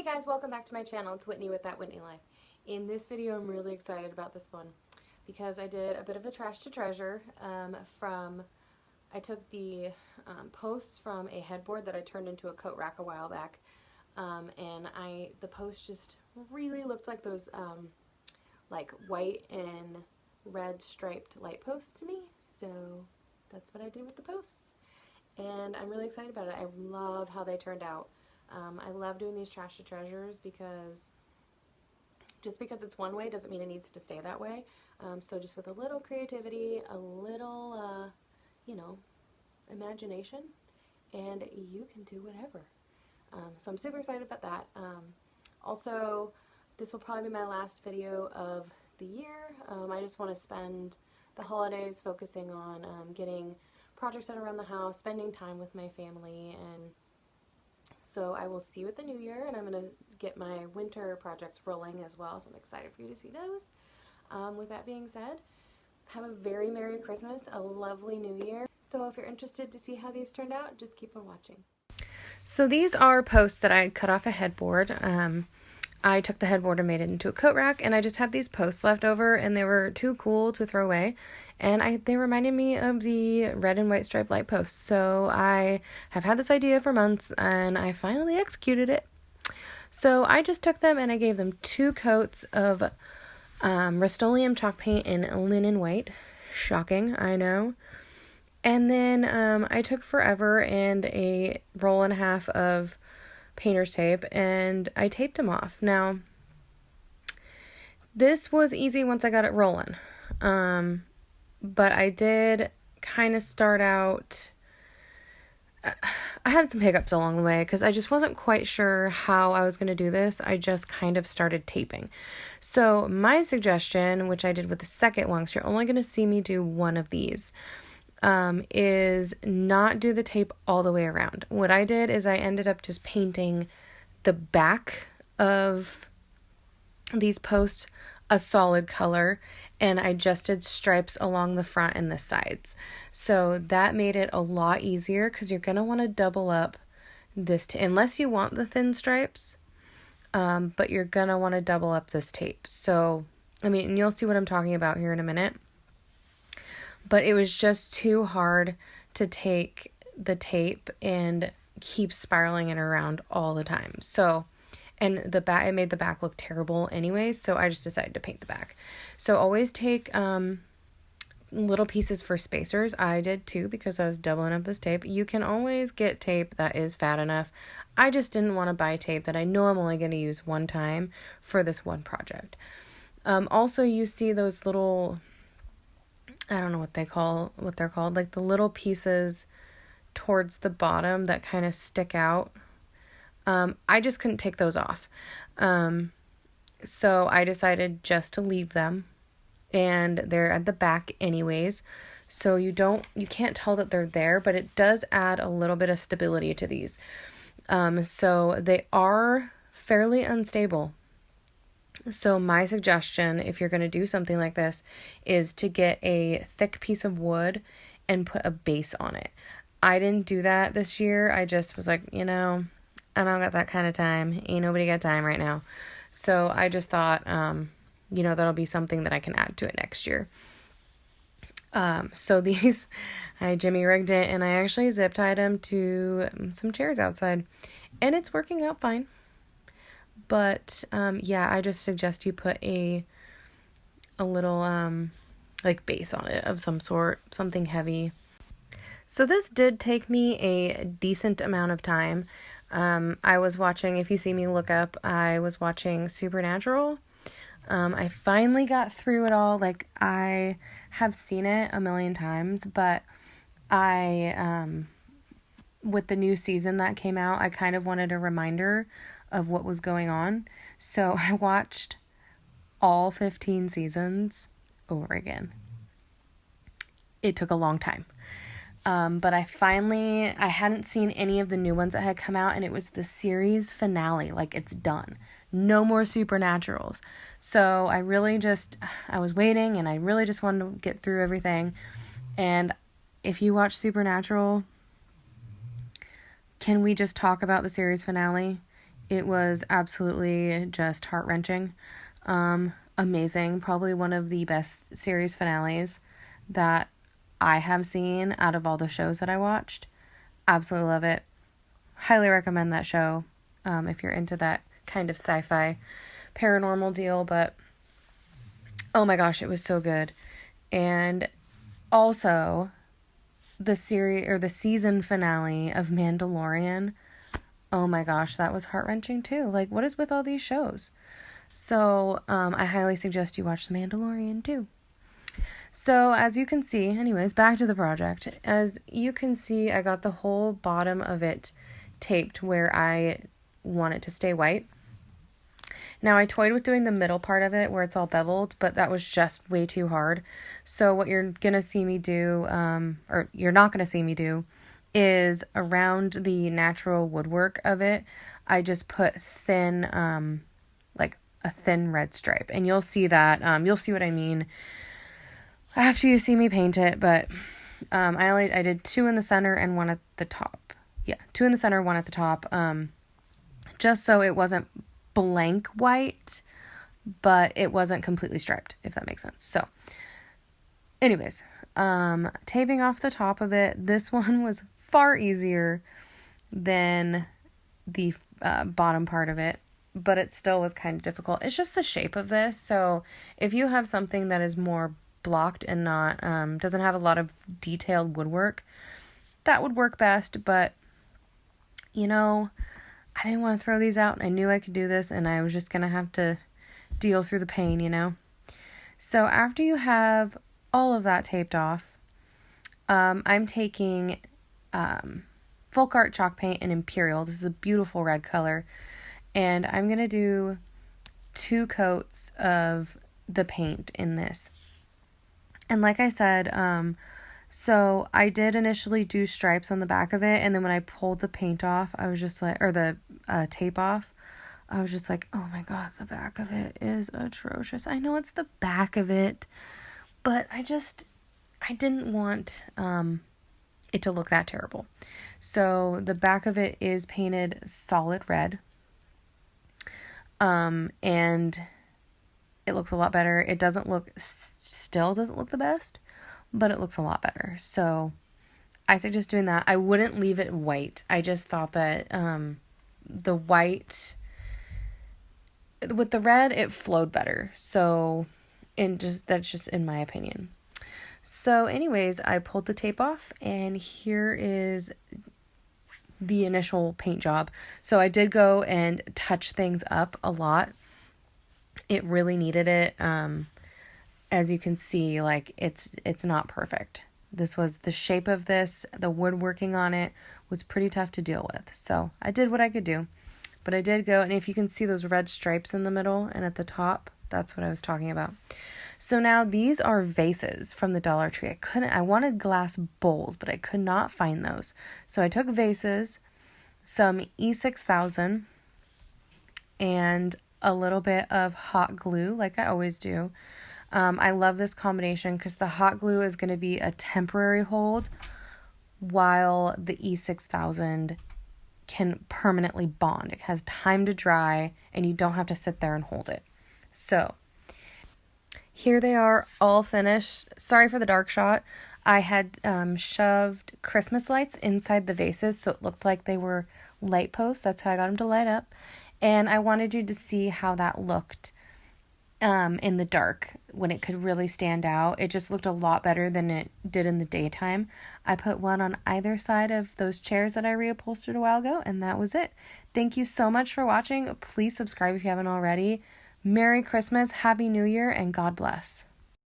Guys, welcome back to my channel. It's Whitney with That Whitney Life. In this video, I'm really excited about this one because I did a bit of a trash to treasure I took the posts from a headboard that I turned into a coat rack a while back, and the post just really looked like those like white and red striped light posts to me, so that's what I did with the posts, and I'm really excited about it. I love how they turned out. I love doing these trash to treasures because just because it's one way doesn't mean it needs to stay that way. So just with a little creativity, a little, imagination, and you can do whatever. So I'm super excited about that. Also, this will probably be my last video of the year. I just want to spend the holidays focusing on getting projects done around the house, spending time with my family, and so I will see you at the new year, and I'm going to get my winter projects rolling as well, so I'm excited for you to see those. With that being said, have a very Merry Christmas, a lovely New Year. So if you're interested to see how these turned out, just keep on watching. So these are posts that I had cut off a headboard. I took the headboard and made it into a coat rack, and I just had these posts left over, and they were too cool to throw away, and they reminded me of the red and white striped light posts. So I have had this idea for months, and I finally executed it. So I just took them and I gave them 2 coats of Rust-Oleum chalk paint in linen white. Shocking, I know. And then I took Forever and a roll and a half of painter's tape, and I taped them off. Now, this was easy once I got it rolling, but I did kind of start out, I had some hiccups along the way because I just wasn't quite sure how I was going to do this. I just kind of started taping. So my suggestion, which I did with the second one, because you're only going to see me do one of these, is not do the tape all the way around. What I did is I ended up just painting the back of these posts a solid color, and I just did stripes along the front and the sides. So that made it a lot easier because you're going to want to double up this, unless you want the thin stripes, but you're going to want to double up this tape. So, I mean, and you'll see what I'm talking about here in a minute. But it was just too hard to take the tape and keep spiraling it around all the time. So, and it made the back look terrible anyways, so I just decided to paint the back. So always take little pieces for spacers. I did too because I was doubling up this tape. You can always get tape that is fat enough. I just didn't want to buy tape that I know I'm only going to use one time for this one project. Also, you see those little, I don't know what they're called, like the little pieces towards the bottom that kind of stick out. I just couldn't take those off. So I decided just to leave them, and they're at the back anyways. So you can't tell that they're there, but it does add a little bit of stability to these. So they are fairly unstable. So my suggestion, if you're going to do something like this, is to get a thick piece of wood and put a base on it. I didn't do that this year. I just was like, I don't got that kind of time. Ain't nobody got time right now. So I just thought, that'll be something that I can add to it next year. So these, I Jimmy rigged it, and I actually zip tied them to some chairs outside, and it's working out fine. But, I just suggest you put a little, base on it of some sort, something heavy. So this did take me a decent amount of time. I was watching, if you see me look up, I was watching Supernatural. I finally got through it all. Like, I have seen it a million times, but with the new season that came out, I kind of wanted a reminder of what was going on. So I watched all 15 seasons over again. It took a long time. But I hadn't seen any of the new ones that had come out, and it was the series finale. Like, it's done. No more Supernaturals. So I was waiting, and I really just wanted to get through everything. And if you watch Supernatural, can we just talk about the series finale? It was absolutely just heart-wrenching. Amazing. Probably one of the best series finales that I have seen out of all the shows that I watched. Absolutely love it. Highly recommend that show if you're into that kind of sci-fi paranormal deal. But oh my gosh, it was so good. And also the series or the season finale of Mandalorian. Oh my gosh, that was heart-wrenching too. Like, what is with all these shows? So I highly suggest you watch The Mandalorian too. So as you can see, anyways, back to the project. As you can see, I got the whole bottom of it taped where I want it to stay white. Now I toyed with doing the middle part of it where it's all beveled, but that was just way too hard. So what you're going to see me do, or you're not going to see me do, is around the natural woodwork of it, I just put thin, like a thin red stripe. And you'll see that, you'll see what I mean after you see me paint it, but I did 2 in the center and 1 at the top. Yeah, 2 in the center, 1 at the top, just so it wasn't blank white, but it wasn't completely striped, if that makes sense. So, anyways, taping off the top of it, this one was far easier than the bottom part of it, but it still was kind of difficult. It's just the shape of this, so if you have something that is more blocked and not doesn't have a lot of detailed woodwork, that would work best. But you know, I didn't want to throw these out. I knew I could do this, and I was just gonna have to deal through the pain, you know. So after you have all of that taped off, I'm taking Folk Art chalk paint in Imperial. This is a beautiful red color, and I'm gonna do 2 coats of the paint in this. And like I said, so I did initially do stripes on the back of it, and then when I pulled the paint off, I was just like, or the tape off, I was just like, oh my god, the back of it is atrocious. I know it's the back of it, but I didn't want it to look that terrible. So the back of it is painted solid red, and it looks a lot better. It still doesn't look the best, but it looks a lot better. So I suggest doing that. I wouldn't leave it white. I just thought that the white with the red, it flowed better. So that's just in my opinion. So anyways, I pulled the tape off, and here is the initial paint job. So I did go and touch things up a lot. It really needed it. As you can see, like it's not perfect. This was the shape of this, the woodworking on it was pretty tough to deal with. So I did what I could do, but I did go, and if you can see those red stripes in the middle and at the top, that's what I was talking about. So now these are vases from the Dollar Tree. I wanted glass bowls, but I could not find those. So I took vases, some E6000, and a little bit of hot glue, like I always do. I love this combination because the hot glue is going to be a temporary hold, while the E6000 can permanently bond. It has time to dry, and you don't have to sit there and hold it. So here they are, all finished. Sorry for the dark shot. I had shoved Christmas lights inside the vases, so it looked like they were light posts. That's how I got them to light up. And I wanted you to see how that looked in the dark when it could really stand out. It just looked a lot better than it did in the daytime. I put one on either side of those chairs that I reupholstered a while ago, and that was it. Thank you so much for watching. Please subscribe if you haven't already. Merry Christmas, Happy New Year, and God bless.